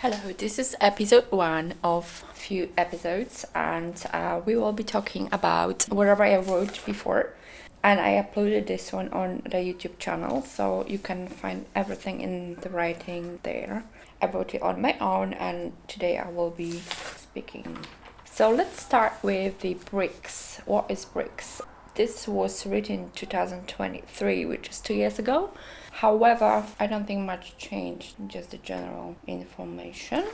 Hello, this is episode 1 of few episodes, and we will be talking about whatever I wrote before. And I uploaded this one on the YouTube channel, so you can find everything in the writing there. I wrote it on my own, and today I will be speaking. So let's start with the BRICS. What is BRICS? This was written in 2023, which is 2 years ago. However, I don't think much changed, just the general information.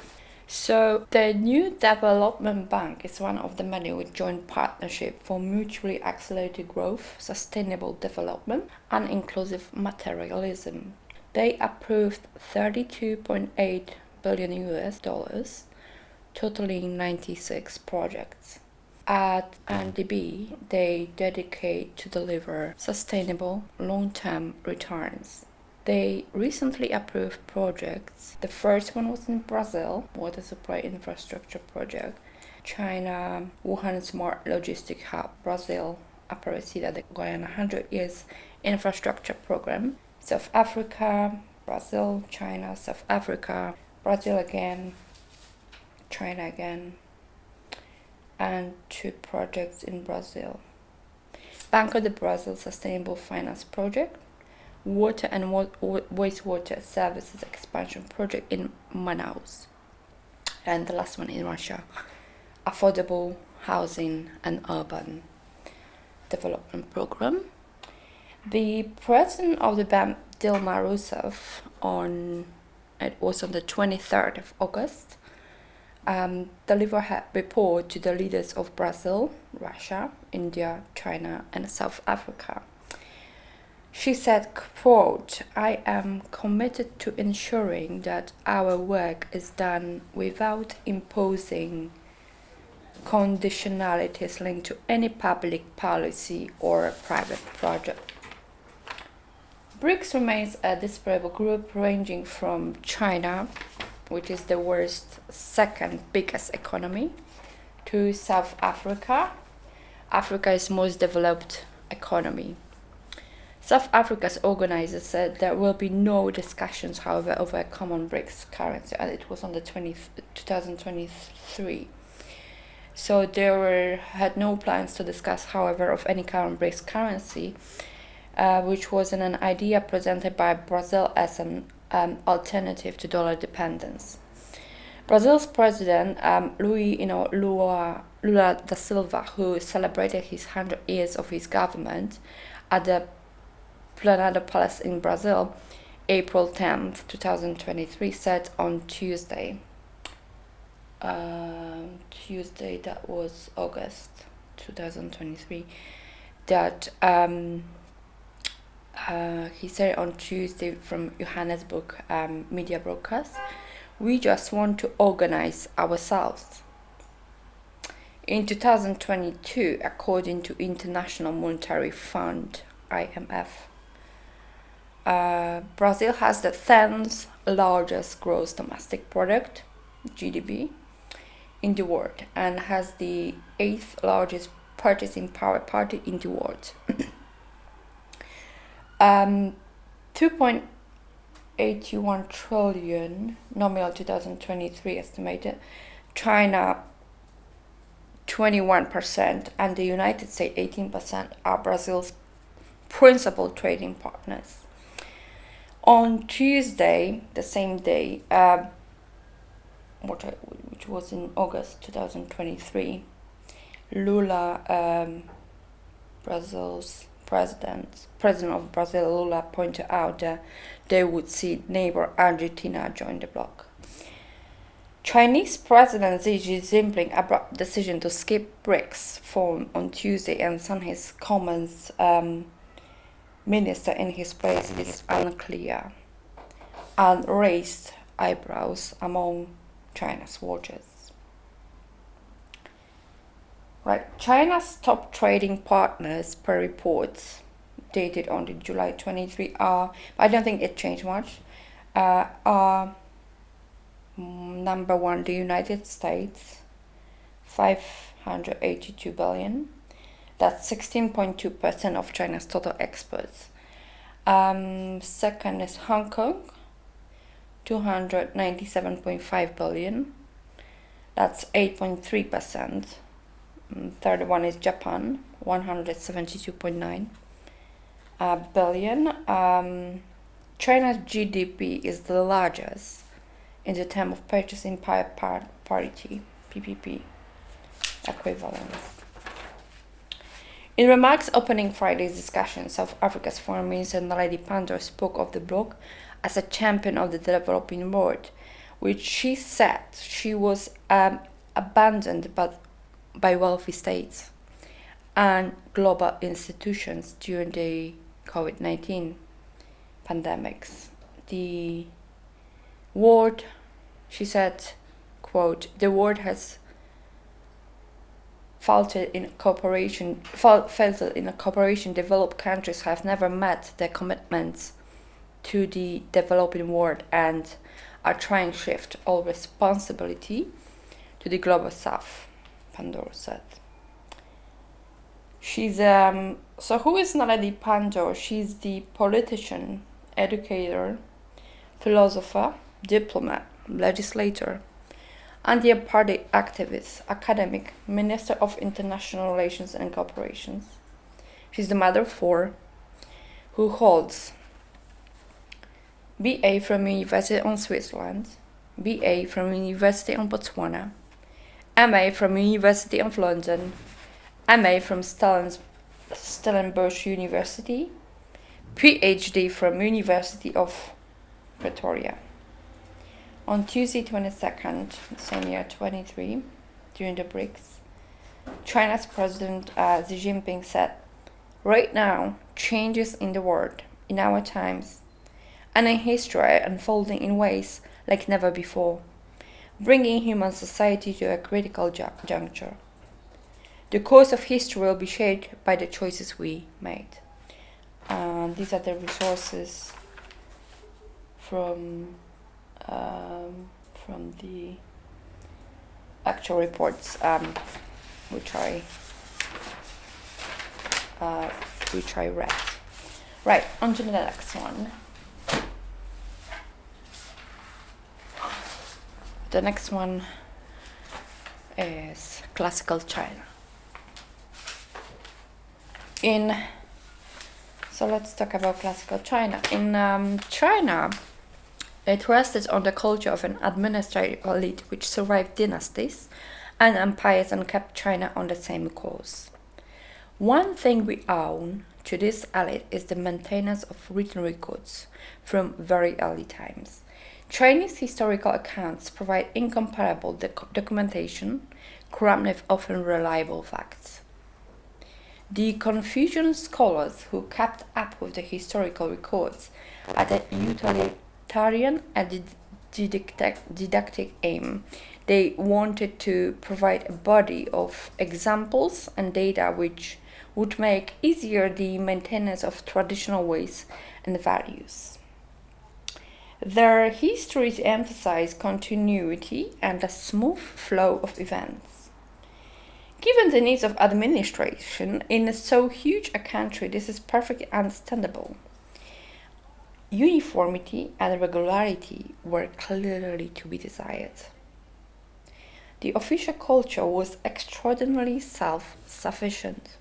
So the New Development Bank is one of the many with joint partnership for mutually accelerated growth, sustainable development, and inclusive materialism. They approved 32.8 billion US dollars, totaling 96 projects. At NDB, they dedicate to deliver sustainable long-term returns. They recently approved projects. The first one was in Brazil, water supply infrastructure project. China, Wuhan Smart Logistic Hub, Brazil, Aparecida de Goiânia 100 Years Infrastructure Program. South Africa, Brazil, China, South Africa, Brazil again, China again, and 2 projects in Brazil. Banco do Brasil Sustainable Finance Project, Water and Wastewater Services Expansion Project in Manaus. And the last one in Russia, Affordable Housing and Urban Development Program. The president of the bank, Dilma Rousseff, it was on the 23rd of August, delivered her report to the leaders of Brazil, Russia, India, China, and South Africa. She said, quote, "I am committed to ensuring that our work is done without imposing conditionalities linked to any public policy or private project." BRICS remains a disparate group ranging from China, which is the world's second biggest economy, to South Africa. Africa is most developed economy. South Africa's organizers said there will be no discussions, however, over a common BRICS currency, and it was on the 2023. So there had no plans to discuss, however, of any common BRICS currency, which was an idea presented by Brazil as an alternative to dollar dependence. Brazil's president, Lula da Silva, who celebrated his 100 years of his government at the Planalto Palace in Brazil, April 10th, 2023, said on Tuesday, that was August 2023, that he said on Tuesday from Johannesburg media broadcast, "We just want to organize ourselves." In 2022, according to International Monetary Fund, IMF, Brazil has the 10th largest gross domestic product, GDP, in the world, and has the 8th largest purchasing power party in the world. 2.81 trillion nominal 2023 estimated, China 21%, and the United States 18% are Brazil's principal trading partners. On Tuesday, the same day, which was in August 2023, Lula, Brazil's president of Brazil, Lula, pointed out that they would see neighbor Argentina join the bloc. Chinese President Xi Jinping's abrupt decision to skip BRICS forum on Tuesday and send his Commerce minister in his place is unclear and raised eyebrows among China's watchers. Right, China's top trading partners, per reports dated on the July 23, I don't think it changed much, are number 1, the United States, 582 billion. That's 16.2% of China's total exports. Second is Hong Kong, 297.5 billion. That's 8.3%. Third one is Japan, 172.9 billion. China's GDP is the largest in the term of purchasing power parity, PPP equivalence. In remarks opening Friday's discussion, South Africa's Foreign Minister Naledi Pandor spoke of the bloc as a champion of the developing world, which she said she was abandoned by wealthy states and global institutions during the COVID-19 pandemics. The world, she said, quote, "The world has faltered in cooperation. Developed countries have never met their commitments to the developing world and are trying to shift all responsibility to the global south," Pandor said. She's so who is Naledi Pandor? She's the politician, educator, philosopher, diplomat, legislator, anti-apartheid activist, academic, Minister of International Relations and Cooperations. She's the mother of four, who holds BA from University of Switzerland, BA from University of Botswana, MA from University of London, MA from Stellenbosch University, PhD from University of Pretoria. On Tuesday 22nd, same year 23, during the BRICS, China's President Xi Jinping said, "Right now, changes in the world, in our times, and in history are unfolding in ways like never before, bringing human society to a critical juncture. The course of history will be shaped by the choices we made." These are the resources from the actual reports, which I read. Right, on to the next one. The next one is classical China. So let's talk about classical China. In China, it rested on the culture of an administrative elite which survived dynasties and empires and kept China on the same course. One thing we own to this elite is the maintenance of written records from very early times. Chinese historical accounts provide incomparable documentation, crammed with often reliable facts. The Confucian scholars who kept up with the historical records had a utilitarian and didactic aim. They wanted to provide a body of examples and data which would make easier the maintenance of traditional ways and values. Their histories emphasize continuity and a smooth flow of events. Given the needs of administration in so huge a country, this is perfectly understandable. Uniformity and regularity were clearly to be desired. The official culture was extraordinarily self-sufficient.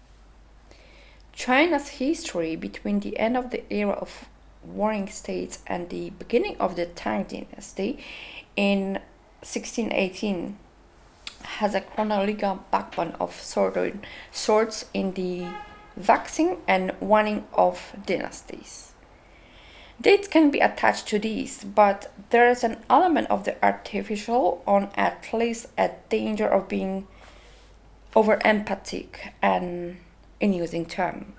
China's history between the end of the era of warring states and the beginning of the Tang dynasty in 1618 has a chronological backbone of sorts in the waxing and waning of dynasties. Dates can be attached to these, but there is an element of the artificial, or at least a danger of being over-emphatic and in using term.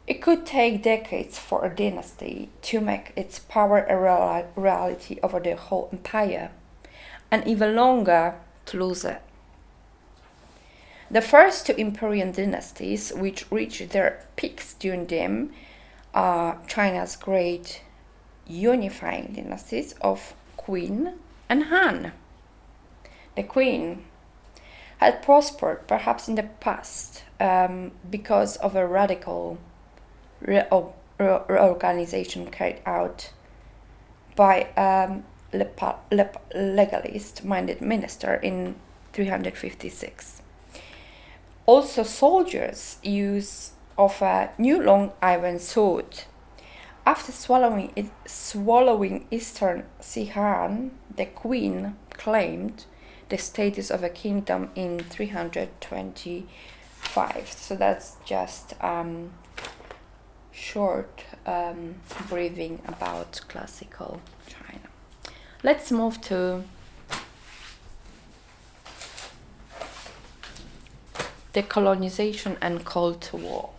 It could take decades for a dynasty to make its power a reality over the whole empire, and even longer to lose it. The first two imperial dynasties, which reached their peaks during them, are China's great unifying dynasties of Qin and Han. The Qin had prospered perhaps in the past because of a radical reorganization carried out by a legalist-minded minister in 356. Also, soldiers use of a new long iron sword. After swallowing Eastern Sihan, the queen claimed the status of a kingdom in 325. So that's just short briefing about classical China. Let's move to decolonisation and Cold War.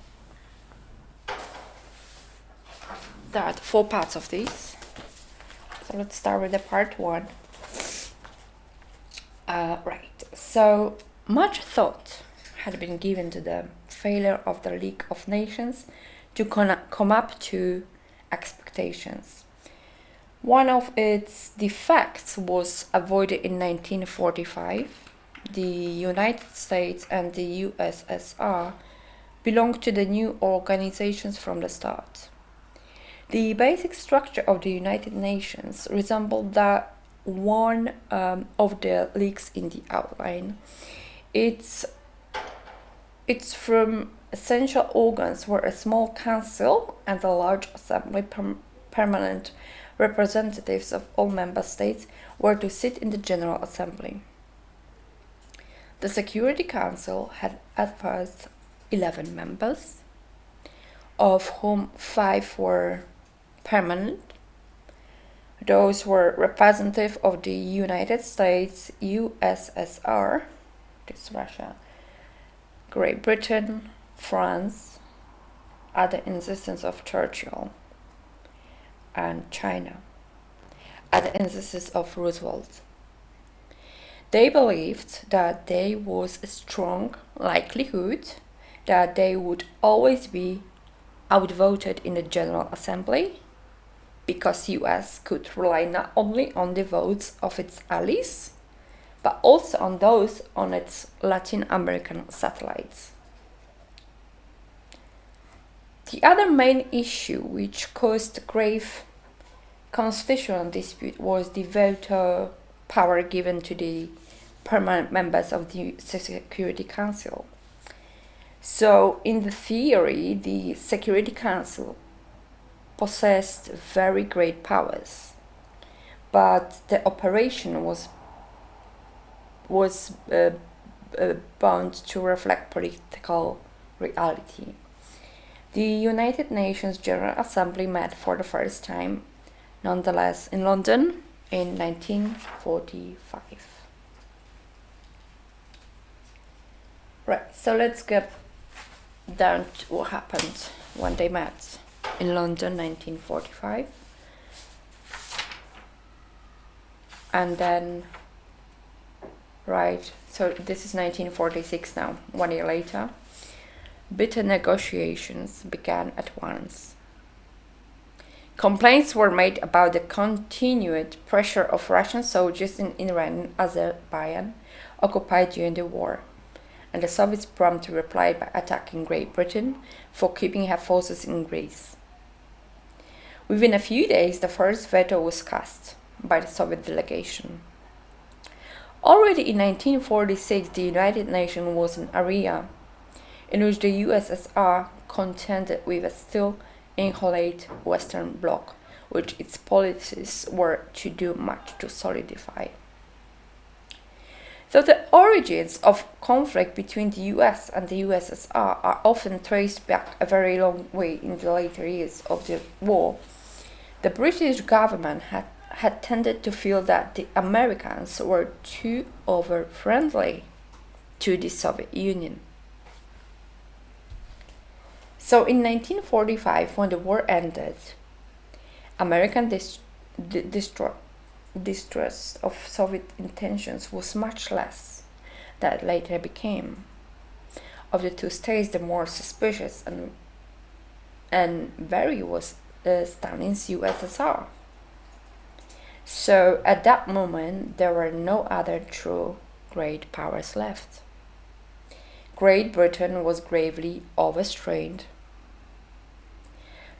There are 4 parts of this. So let's start with the part 1. Right. So much thought had been given to the failure of the League of Nations to come up to expectations. One of its defects was avoided in 1945. The United States and the USSR belonged to the new organizations from the start. The basic structure of the United Nations resembled that one of the leagues in the outline. Its from essential organs were a small council and a large assembly. Permanent representatives of all member states were to sit in the General Assembly. The Security Council had at first 11 members, of whom 5 were permanent. Those were representatives of the United States, USSR, this Russia, Great Britain, France, at the insistence of Churchill, and China, at the insistence of Roosevelt. They believed that there was a strong likelihood that they would always be outvoted in the General Assembly, because US could rely not only on the votes of its allies, but also on those on its Latin American satellites. The other main issue which caused grave constitutional dispute was the veto power given to the permanent members of the Security Council. So, in the theory, the Security Council possessed very great powers, but the operation was bound to reflect political reality. The United Nations General Assembly met for the first time, nonetheless, in London in 1945. Right, so let's get down to what happened when they met in London, 1945. And then, right, so this is 1946 now, 1 year later. Bitter negotiations began at once. Complaints were made about the continued pressure of Russian soldiers in Iran and Azerbaijan occupied during the war, and the Soviets promptly replied by attacking Great Britain for keeping her forces in Greece. Within a few days, the first veto was cast by the Soviet delegation. Already in 1946, the United Nations was an area in which the USSR contended with a still inholate Western Bloc, which its policies were to do much to solidify. So the origins of conflict between the US and the USSR are often traced back a very long way in the later years of the war. The British government had tended to feel that the Americans were too over-friendly to the Soviet Union. So in 1945, when the war ended, American distrust of Soviet intentions was much less than it later became. Of the two states, the more suspicious and wary was Stalin's USSR. So at that moment, there were no other true great powers left. Great Britain was gravely overstrained.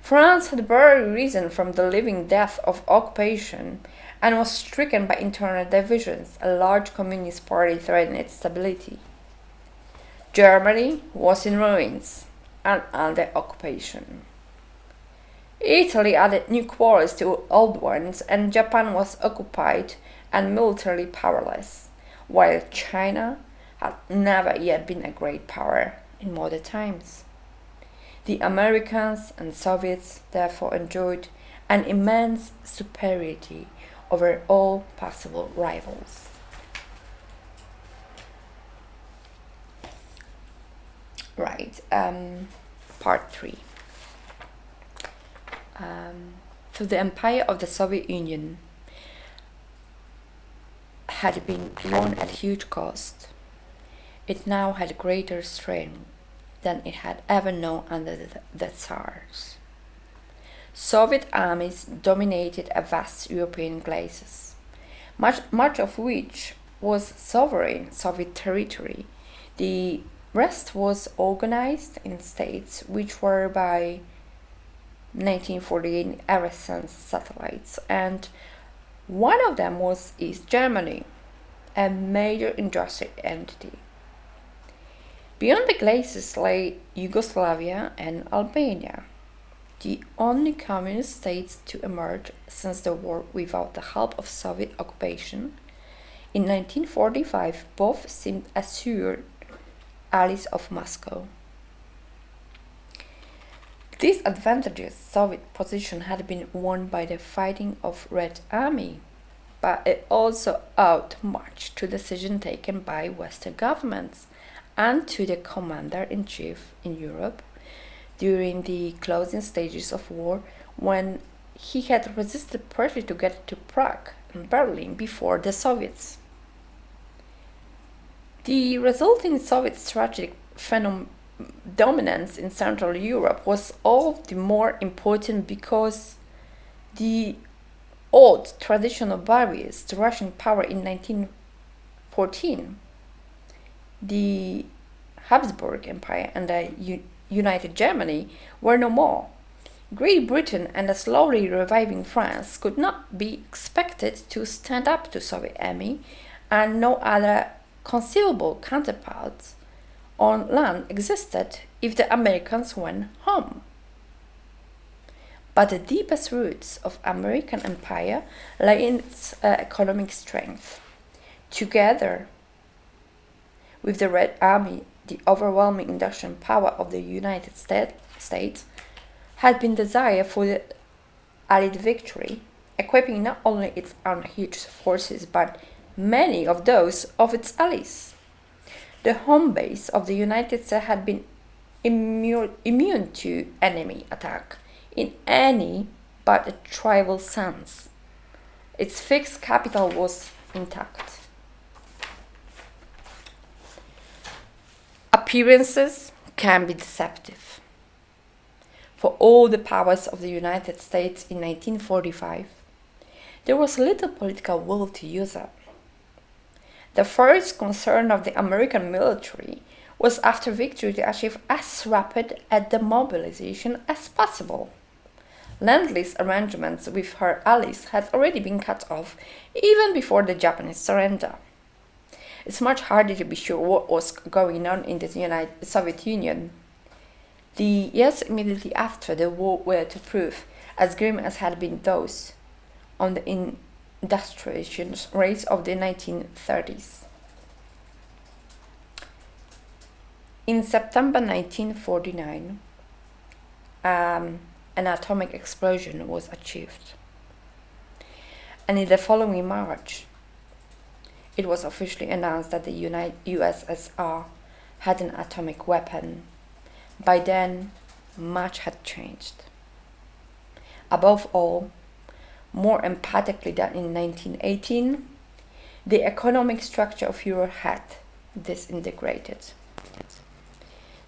France had barely risen from the living death of occupation and was stricken by internal divisions. A large communist party threatened its stability. Germany was in ruins and under occupation. Italy added new quarrels to old ones, and Japan was occupied and militarily powerless, while China had never yet been a great power in modern times. The Americans and Soviets therefore enjoyed an immense superiority over all possible rivals. Right, part 3. So the empire of the Soviet Union had been won at huge cost. It now had greater strength than it had ever known under the Tsars. Soviet armies dominated a vast European glacis, much of which was sovereign Soviet territory. The rest was organized in states which were by 1948 Eresen's satellites, and one of them was East Germany, a major industrial entity. Beyond the glaciers lay Yugoslavia and Albania, the only communist states to emerge since the war without the help of Soviet occupation. In 1945, both seemed assured allies of Moscow. This advantageous Soviet position had been won by the fighting of Red Army, but it also owed much to decisions taken by Western governments and to the commander-in-chief in Europe during the closing stages of war, when he had resisted pressure to get to Prague and Berlin before the Soviets. The resulting Soviet strategic dominance in Central Europe was all the more important because the old traditional barriers to Russian power in 1914, the Habsburg Empire and the United Germany, were no more. Great Britain and a slowly reviving France could not be expected to stand up to Soviet army, and no other conceivable counterparts on land existed if the Americans went home. But the deepest roots of American empire lay in its economic strength. Together with the Red Army, the overwhelming industrial power of the United States had been desire for the Allied victory, equipping not only its own huge forces but many of those of its allies. The home base of the United States had been immune to enemy attack in any but a trivial sense. Its fixed capital was intact. Appearances can be deceptive. For all the powers of the United States in 1945, there was little political will to use it. The first concern of the American military was after victory to achieve as rapid a demobilization as possible. Lend-Lease arrangements with her allies had already been cut off even before the Japanese surrender. It's much harder to be sure what was going on in the Soviet Union. The years immediately after the war were to prove as grim as had been those on the industrialization rates of the 1930s. In September 1949, an atomic explosion was achieved. And in the following March, it was officially announced that the USSR had an atomic weapon. By then, much had changed. Above all, more emphatically than in 1918, the economic structure of Europe had disintegrated.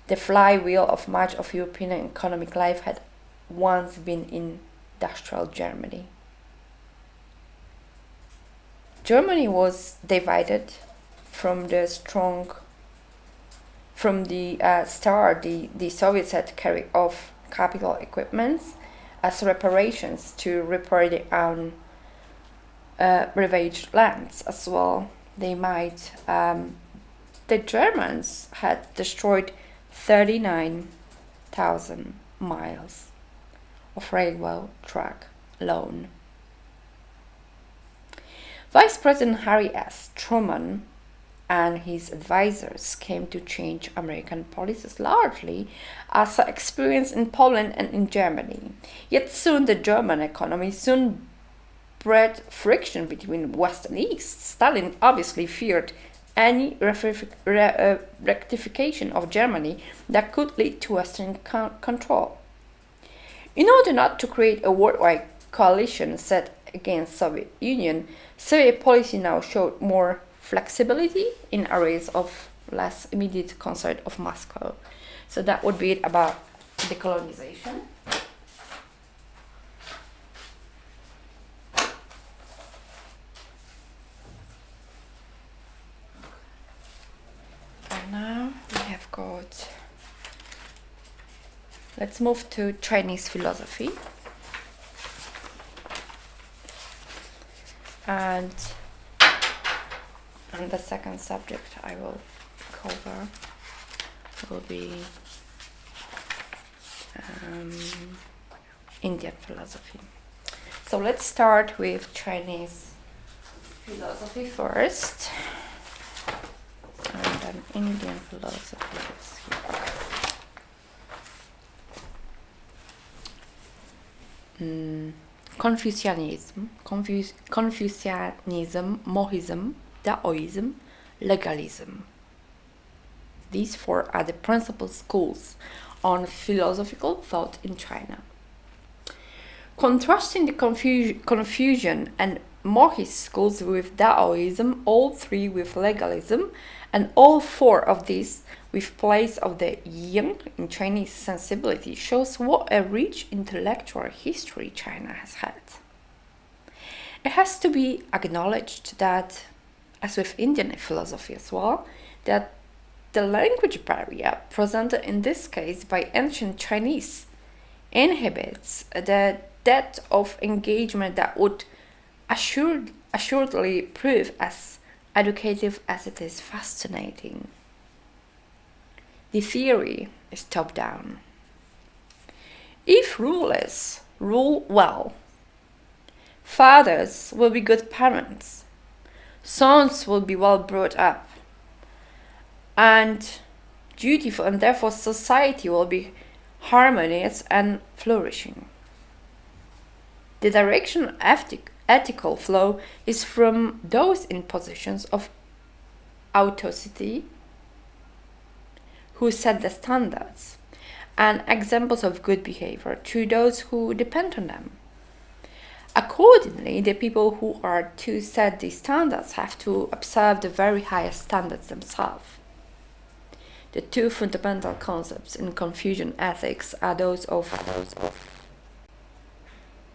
The flywheel of much of European economic life had once been in industrial Germany. Germany was divided from the start. The Soviets had carried off capital equipments as reparations to repair their own ravaged lands as well. They might. The Germans had destroyed 39,000 miles of railway track alone. Vice President Harry S. Truman and his advisors came to change American policies largely as experienced in Poland and in Germany. Yet soon the German economy soon bred friction between West and East. Stalin obviously feared any rectification of Germany that could lead to Western control. In order not to create a worldwide coalition set against Soviet Union, Soviet policy now showed more flexibility in areas of less immediate concern of Moscow. So that would be it about decolonization. And now we have got, let's move to Chinese philosophy. And the second subject I will cover will be Indian philosophy. So let's start with Chinese philosophy first, and then Indian philosophy is here. Confucianism, Mohism, Taoism, legalism. These four are the principal schools on philosophical thought in China. Contrasting the Confucian and Mohist schools with Taoism, all three with legalism, and all four of these with place of the yin in Chinese sensibility, shows what a rich intellectual history China has had. It has to be acknowledged that, as with Indian philosophy as well, that the language barrier presented in this case by ancient Chinese inhibits the depth of engagement that would assuredly prove as educative as it is fascinating. The theory is top-down. If rulers rule well, fathers will be good parents, sons will be well brought up, and dutiful, and therefore society will be harmonious and flourishing. The direction of ethical flow is from those in positions of authority who set the standards, and examples of good behavior to those who depend on them. Accordingly, the people who are to set these standards have to observe the very highest standards themselves. The two fundamental concepts in Confucian ethics are those of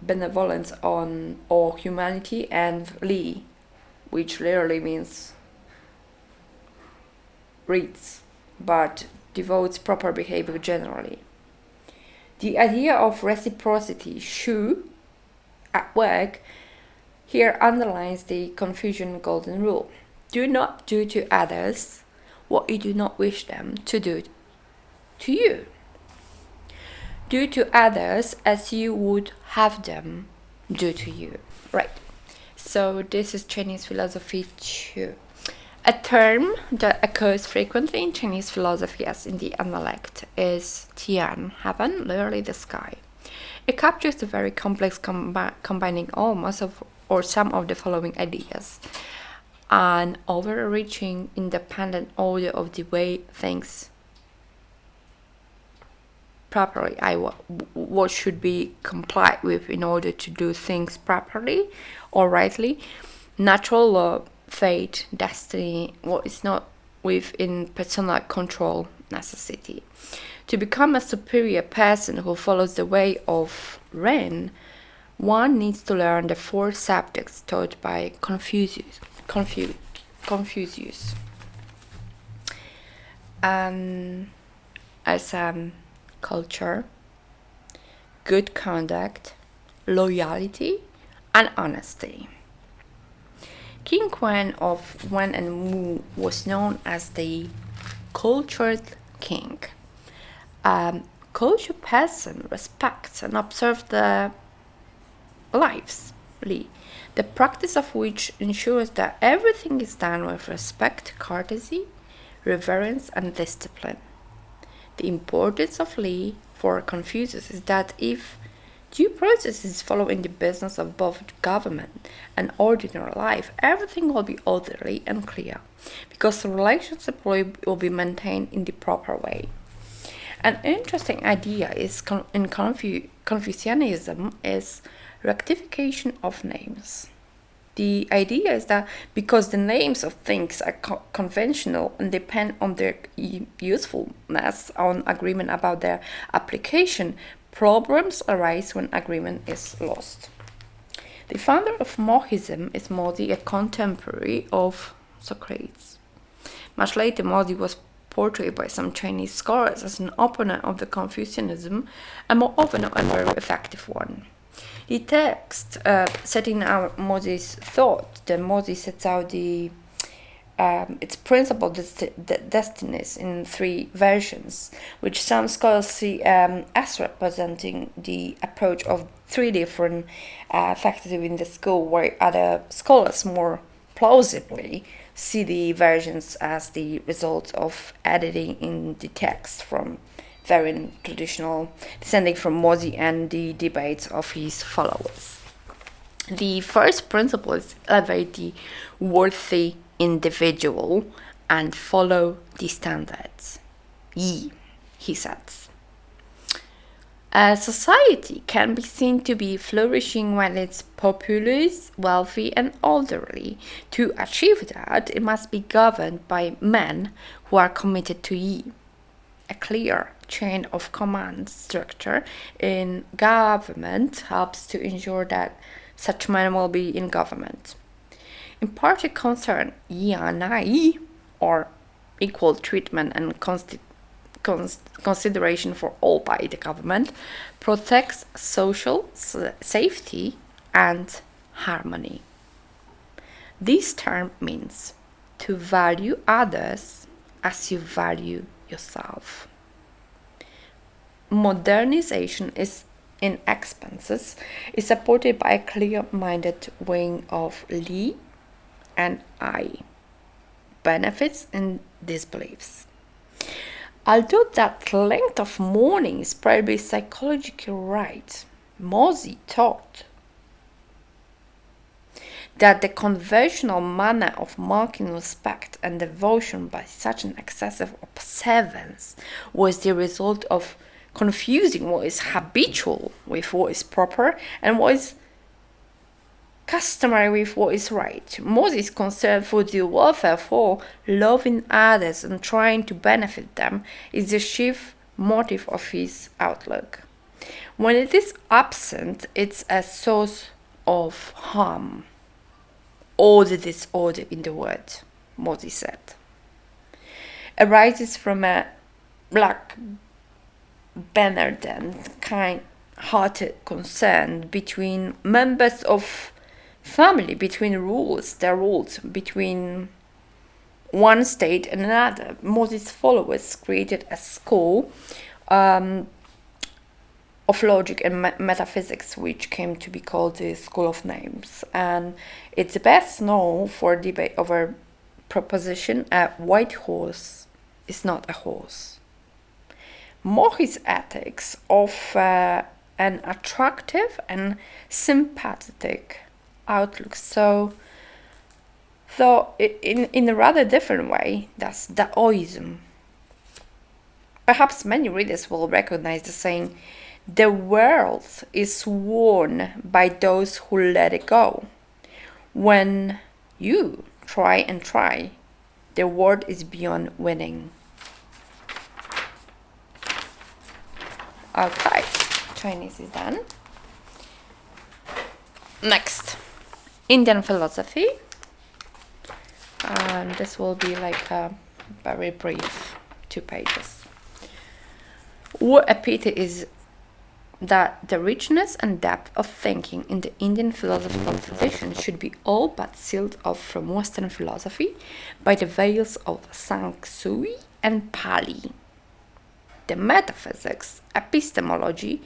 benevolence or humanity, and Li, which literally means reads, but devotes proper behavior generally. The idea of reciprocity, shu, at work, here underlines the Confucian golden rule. Do not do to others what you do not wish them to do to you. Do to others as you would have them do to you. Right. So this is Chinese philosophy 2. A term that occurs frequently in Chinese philosophy as in the dialect is Tian, heaven, literally the sky. It captures the very complex combining almost of or some of the following ideas: an overreaching independent order of the way things properly, what should be complied with in order to do things properly or rightly, natural law, fate, destiny, what is not within personal control, necessity. To become a superior person who follows the way of Ren, one needs to learn the 4 subjects taught by Confucius. As culture, good conduct, loyalty, and honesty. King Wen of Wen and Mu was known as the cultured king. Cultured person respects and observes the lives, the practice of which ensures that everything is done with respect, courtesy, reverence, and discipline. The importance of Li for Confucius is that if due process is followed in the business of both government and ordinary life, everything will be orderly and clear, because the relationship will be maintained in the proper way. An interesting idea is in Confucianism is rectification of names. The idea is that because the names of things are conventional and depend on their usefulness, on agreement about their application, problems arise when agreement is lost. The founder of Mohism is Modi, a contemporary of Socrates. Much later, Modi was portrayed by some Chinese scholars as an opponent of the Confucianism, and more often a very effective one. The text setting out Modi's thought, that Modi sets out its principal destinies in three versions, which some scholars see as representing the approach of three different factors within the school, where other scholars more plausibly see the versions as the result of editing in the text from very traditional, descending from Modi and the debates of his followers. The first principle is elevate the worthy individual and follow the standards. Yi, he says. A society can be seen to be flourishing when it's populous, wealthy, and orderly. To achieve that, it must be governed by men who are committed to Yi. A clear chain of command structure in government helps to ensure that such men will be in government. In part, it concerns Yanai, or equal treatment and consideration for all by the government, protects social safety and harmony. This term means to value others as you value yourself. Modernization is in expenses is supported by a clear-minded weighing of Li and I, benefits and disbeliefs. Although that length of mourning is probably psychologically right, Modi taught that the conventional manner of marking respect and devotion by such an excessive observance was the result of confusing what is habitual with what is proper and what is customary with what is right. Modi's concern for the welfare, for loving others and trying to benefit them, is the chief motive of his outlook. When it is absent, it's a source of harm. All the disorder in the world, Modi said, arises from a black benevolent, kind-hearted concern between members of family, between their rules, between one state and another. Modi's followers created a school of logic and metaphysics, which came to be called the School of Names, and it's best known for debate over proposition: a white horse is not a horse. Modi's ethics offer an attractive and sympathetic outlook, though in a rather different way. That's Daoism. Perhaps many readers will recognize the saying, "The world is won by those who let it go." When you try, the world is beyond winning. Okay, Chinese is done. Next, Indian philosophy. And this will be like a very brief 2 pages. What appeared is that the richness and depth of thinking in the Indian philosophical tradition should be all but sealed off from Western philosophy by the veils of Sanskrit and Pali. The metaphysics, epistemology,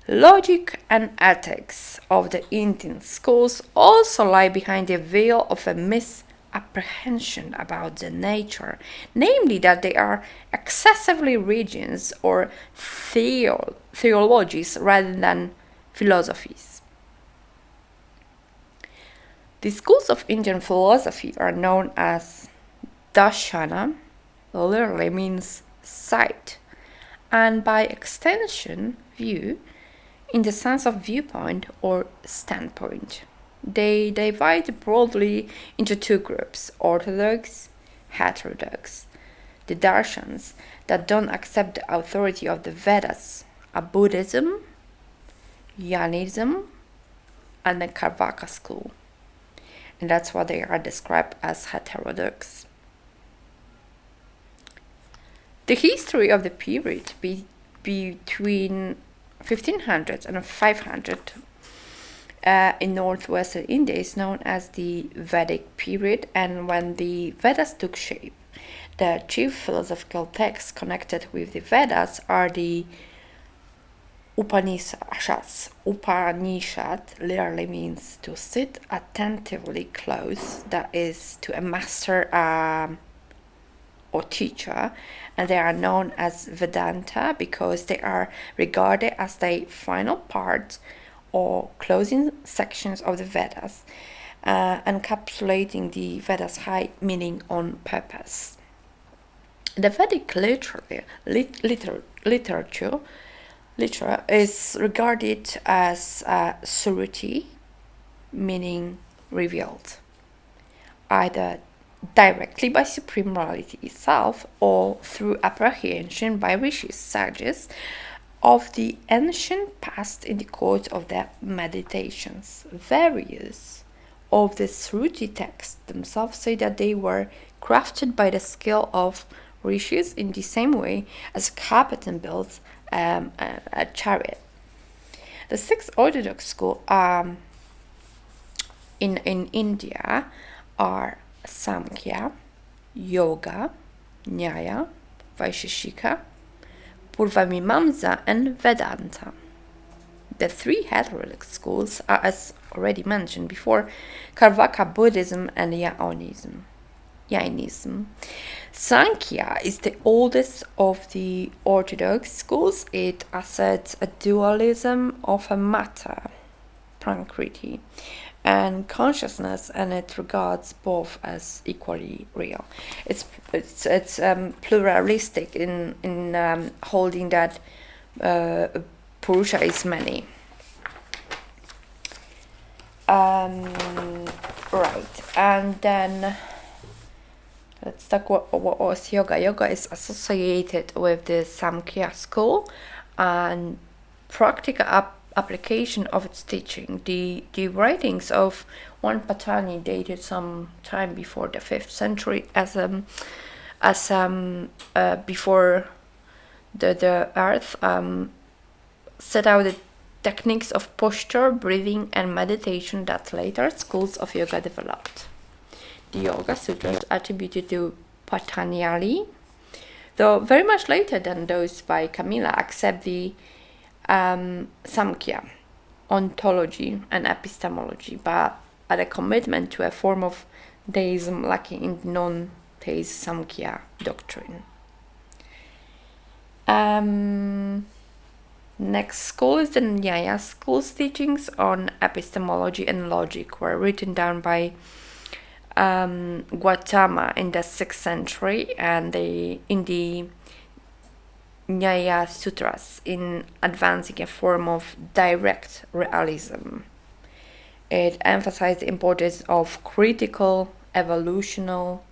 logic, and ethics of the Indian schools also lie behind the veil of a misapprehension about the nature, namely that they are excessively religions or theologies rather than philosophies. The schools of Indian philosophy are known as Darshana, literally means sight, and by extension, view, in the sense of viewpoint or standpoint. They divide broadly into two groups, orthodox, heterodox. The darshans that don't accept the authority of the Vedas are Buddhism, Jainism, and the Carvaka school. And that's why they are described as heterodox. The history of the period between 1500 and 500 in northwestern India is known as the Vedic period, and when the Vedas took shape, the chief philosophical texts connected with the Vedas are the Upanishads. Upanishad literally means to sit attentively close, that is, to a master or teacher, and they are known as Vedanta because they are regarded as the final part or closing sections of the Vedas, encapsulating the Vedas' high meaning on purpose. The Vedic literature is regarded as Suruti, meaning revealed, either directly by supreme reality itself or through apprehension by rishis, sages, of the ancient past in the course of their meditations. Various of the Sruti texts themselves say that they were crafted by the skill of rishis in the same way as a captain builds a chariot. The six orthodox schools in India are Samkhya, Yoga, Nyaya, Vaisheshika, Purvamimamsa, and Vedanta. The three heterodox schools are, as already mentioned before, Carvaka Buddhism and Jainism. Sankhya is the oldest of the orthodox schools. It asserts a dualism of a matter, Prakriti, and consciousness, and it regards both as equally real. It's pluralistic in holding that Purusha is many. Right, and then let's talk what was yoga. Yoga is associated with the Samkhya school and practical application of its teaching. The writings of one Patani dated some time before the 5th century before the earth set out the techniques of posture, breathing, and meditation that later schools of yoga developed. The Yoga Sutras attributed to Patanjali, though very much later than those by Camilla, accept the Samkhya, ontology, and epistemology, but at a commitment to a form of deism lacking in non-theist Samkhya doctrine. Next school is the Nyaya school's teachings on epistemology and logic were written down by Gautama in the 6th century, and in the Nyaya Sutras in advancing a form of direct realism. It emphasized the importance of critical evolutional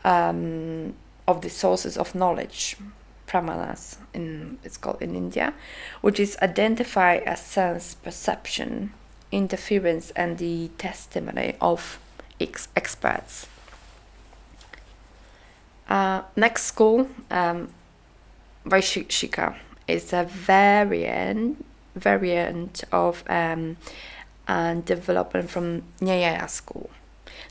of the sources of knowledge, pramanas, it's called in India, which is identified as sense perception, interference, and the testimony of experts. Next school, Vaisheshika. is a variant of and development from Nyaya school.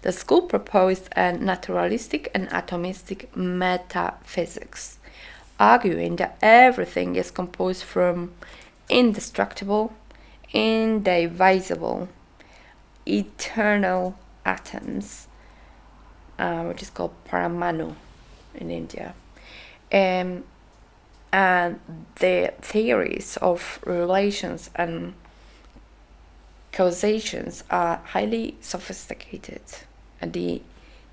The school proposed a naturalistic and atomistic metaphysics, arguing that everything is composed from indestructible, indivisible, eternal atoms, which is called Paramanu in India. And the theories of relations and causations are highly sophisticated. And the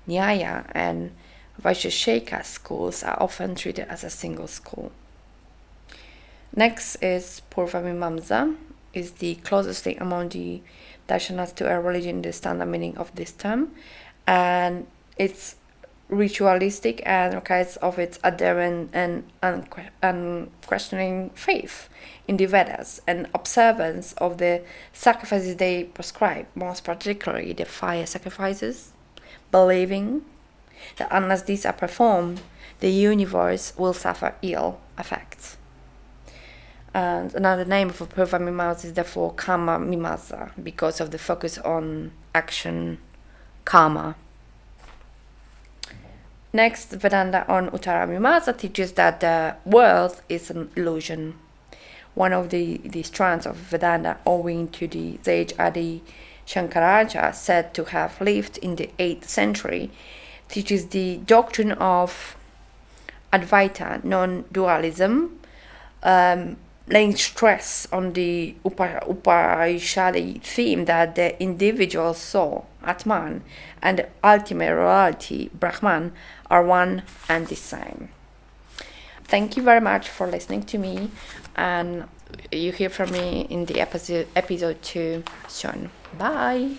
Nyaya and Vaisheshika schools are often treated as a single school. Next is Purvamimamsa, is the closest thing among the darshanas to a religion, the standard meaning of this term, and it's ritualistic and requires of its adherent and unquestioning faith in the Vedas and observance of the sacrifices they prescribe, most particularly the fire sacrifices, believing that unless these are performed, the universe will suffer ill effects. And another name for Purva Mimamsa is therefore Karma Mimamsa, because of the focus on action, karma. Next, Vedanta on Uttara Mimamsa teaches that the world is an illusion. One of the strands of Vedanta, owing to the sage Adi Shankaracharya, said to have lived in the 8th century, teaches the doctrine of Advaita, non-dualism, laying stress on the Upanishadic theme that the individual soul, Atman, and the ultimate reality, Brahman, are one and the same. Thank you very much for listening to me, and you hear from me in the episode 2 soon. Bye!